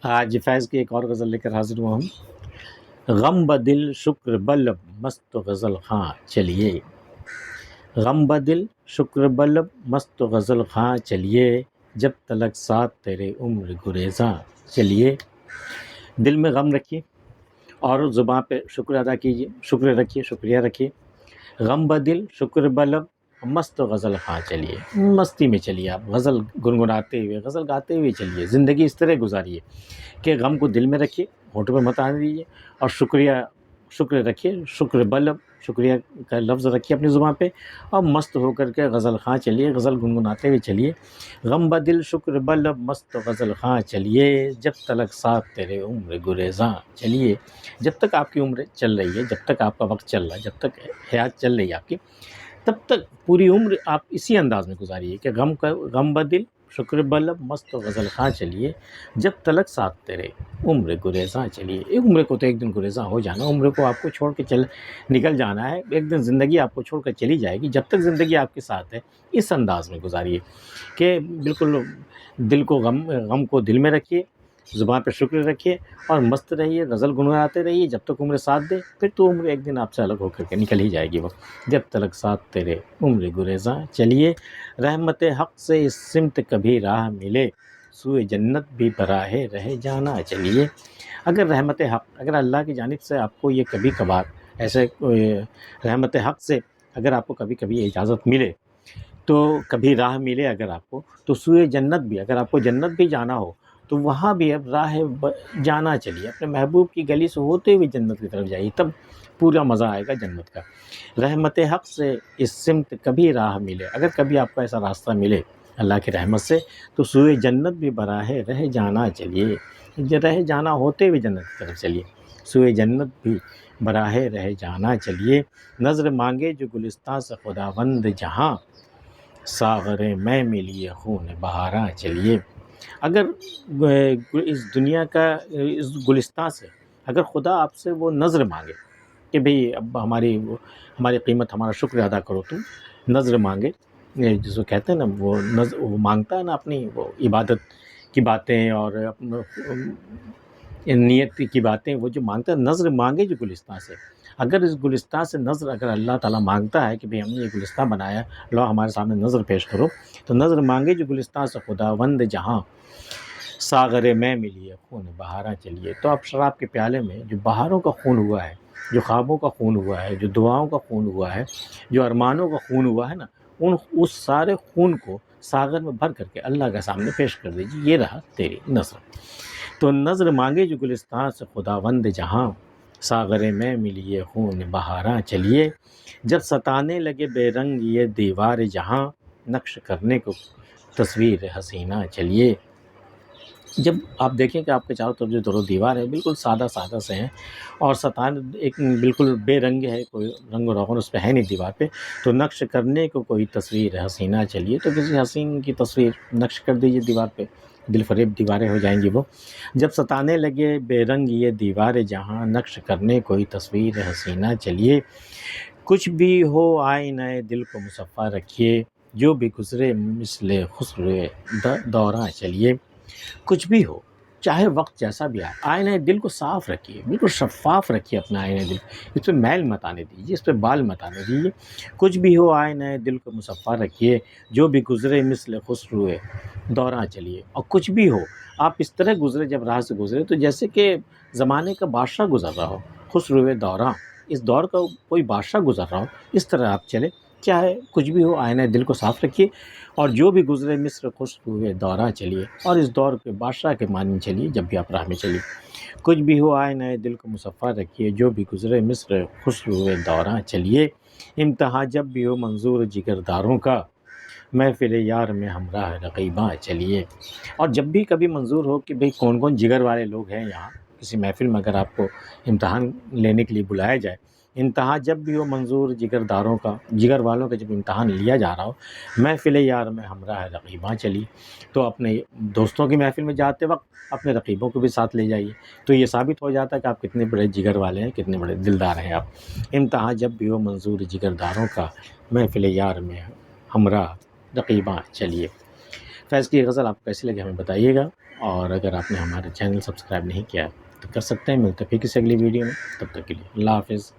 آج فیض کی ایک اور غزل لے کر حاضر ہوا ہوں۔ غم بدل شکر بلب مست غزل خاں چلیے، غم بدل شکر بلب مست غزل خاں چلیے، جب تلک ساتھ تیرے عمر گریزاں چلیے۔ دل میں غم رکھیے اور زباں پہ شکر ادا کیجیے، شکر رکھیے، شکریہ رکھیے۔ غم بدل شکر بلب مست غزل خاں چلیے، مستی میں چلیے، آپ غزل گنگناتے ہوئے، غزل گاتے ہوئے چلیے، زندگی اس طرح گزاریے کہ غم کو دل میں رکھیے، ہونٹوں پہ مت آنے دیجیے، اور شکر رکھیے، شکر بلب، شکریہ کا لفظ رکھیے اپنی زبان پہ، اور مست ہو کر کے غزل خاں چلیے، غزل گنگناتے ہوئے چلیے۔ غم بدل شکر بلب مست غزل خاں چلیے، جب تلک ساتھ تیرے عمر گریزاں چلیے۔ جب تک آپ کی عمر چل رہی ہے، جب تک آپ کا وقت چل رہا ہے، جب تک حیات چل رہی ہے آپ کی، تب تک پوری عمر آپ اسی انداز میں گزاریے کہ غم بدل شکر بلب مست غزل خاں چلیے، جب تلک ساتھ تیرے عمر گریزاں چلیے۔ ایک عمر کو تو ایک دن گریزاں ہو جانا، عمر کو آپ کو چھوڑ کے نکل جانا ہے، ایک دن زندگی آپ کو چھوڑ کر چلی جائے گی۔ جب تک زندگی آپ کے ساتھ ہے، اس انداز میں گزاریے کہ بالکل دل کو غم کو دل میں رکھیے، زبان پہ شکر رکھیے، اور مست رہیے، غزل گنگناتے رہیے جب تک عمر ساتھ دے، پھر تو عمر ایک دن آپ سے الگ ہو کر کے نکل ہی جائے گی وقت۔ جب تلک ساتھ تیرے عمر گریزاں چلیے، رحمت حق سے اس سمت کبھی راہ ملے، سوئے جنت بھی براہ رہ جانا چلیے۔ اگر رحمت حق، اگر اللہ کی جانب سے آپ کو یہ کبھی کبھار ایسے رحمت حق سے اگر آپ کو کبھی کبھی اجازت ملے، تو کبھی راہ ملے اگر آپ کو، تو سوئے جنت بھی، اگر آپ کو جنت بھی جانا ہو تو وہاں بھی اب راہ جانا چلیے، اپنے محبوب کی گلی سے ہوتے ہوئے جنت کی طرف جائیے، تب پورا مزہ آئے گا جنت کا۔ رحمت حق سے اس سمت کبھی راہ ملے، اگر کبھی آپ کو ایسا راستہ ملے اللہ کی رحمت سے، تو سوئے جنت بھی براہ رہ جانا چلیے، رہ جانا ہوتے ہوئے جنت کی طرف چلیے، سوئے جنت بھی براہ رہ جانا چلیے۔ نظر مانگے جو گلستاں سے خداوند جہاں، ساغر میں لیے خون بہاراں چلیے۔ اگر اس دنیا کا، اس گلستان سے اگر خدا آپ سے وہ نظر مانگے کہ بھئی اب ہماری قیمت، ہمارا شکر ادا کرو، تم نظر مانگے، جس کو کہتے ہیں نا وہ مانگتا ہے نا اپنی وہ عبادت کی باتیں اور نیت کی باتیں، وہ جو مانگتا ہے، نظر مانگے جو گلستان سے، اگر اس گلستان سے نظر اگر اللہ تعالیٰ مانگتا ہے کہ بھئی ہم نے یہ گلستان بنایا، لو ہمارے سامنے نظر پیش کرو، تو نظر مانگے جو گلستان سے خداوند جہاں، ساغر میں لیے خون بہاراں چلیے۔ تو اب شراب کے پیالے میں جو بہاروں کا خون ہوا ہے، جو خوابوں کا خون ہوا ہے، جو دعاؤں کا خون ہوا ہے، جو ارمانوں کا خون ہوا ہے نا، اس سارے خون کو ساغر میں بھر کر کے اللہ کے سامنے پیش کر دیجیے، یہ رہا تیری نظر۔ تو نظر مانگے جو گلستان سے خداوند جہاں، ساغر میں لیے خون بہاراں چلیے، جب ستانے لگے بے رنگ یہ دیوار جہاں، نقش کرنے کو تصویر حسینہ چلیے۔ جب آپ دیکھیں کہ آپ کے چاروں طرف جو در و دیوار ہے بالکل سادہ سادہ سے ہیں، اور ایک بالکل بے رنگ ہے، کوئی رنگ و روغن اس پہ ہے نہیں دیوار پہ، تو نقش کرنے کو کوئی تصویر حسینہ چلیے، تو کسی حسین کی تصویر نقش کر دیجیے دیوار پہ، دل فریب دیواریں ہو جائیں گی وہ۔ جب ستانے لگے بے رنگ یہ دیوار جہاں، نقش کرنے کوئی تصویر حسینہ چلیے۔ کچھ بھی ہو آئینہ دل کو مصفا رکھیے، جو بھی گزرے مثل خسرو دوراں چلیے۔ کچھ بھی ہو، چاہے وقت جیسا بھی آئے، آئینہ دل کو صاف رکھیے، بالکل شفاف رکھیے اپنا آئینہ دل، اس پہ میل مت آنے دیجیے، اس پہ بال مت آنے دیجیے۔ کچھ بھی ہو آئینہ دل کو مصفا رکھیے، جو بھی گزرے مثل خسرو دوراں چلیے۔ اور کچھ بھی ہو، آپ اس طرح گزرے، جب راہ سے گزرے تو جیسے کہ زمانے کا بادشاہ گزر رہا ہو، خسرو دوراں، اس دور کا کوئی بادشاہ گزر رہا ہو، اس طرح آپ چلے۔ چاہے کچھ بھی ہو، آئینہ دل کو صاف رکھیے، اور جو بھی گزرے مصر خسرو دوراں چلیے، اور اس دور کے بادشاہ کے مانند چلیے جب بھی آپ راہ میں چلیے۔ کچھ بھی ہو آئینہ دل کو مصفا رکھیے، جو بھی گزرے مصر خسرو دوراں چلیے۔ امتحان جب بھی ہو منظور جگرداروں کا، محفل یار میں ہمراہ رقیباں چلیے۔ اور جب بھی کبھی منظور ہو کہ بھئی کون کون جگر والے لوگ ہیں یہاں، کسی محفل میں اگر آپ کو امتحان لینے کے لیے بلایا جائے، امتحان جب بھی ہو منظور جگرداروں کا، جگر والوں کا جب امتحان لیا جا رہا ہو، محفل یار میں ہمراہ رقیباں چلی، تو اپنے دوستوں کی محفل میں جاتے وقت اپنے رقیبوں کو بھی ساتھ لے جائیے، تو یہ ثابت ہو جاتا ہے کہ آپ کتنے بڑے جگر والے ہیں، کتنے بڑے دلدار ہیں آپ۔ امتحان جب بھی ہو منظور جگرداروں کا، محفل یار میں ہمراہ رقیباں چلیے۔ فیض کی غزل آپ کو کیسی لگی ہمیں بتائیے گا۔ اور اگر آپ نے ہمارے چینل سبسکرائب نہیں کیا تو کر سکتے ہیں. ملتے ہیں پھر کسی اگلی ویڈیو میں. تب تک کے لیے اللہ حافظ.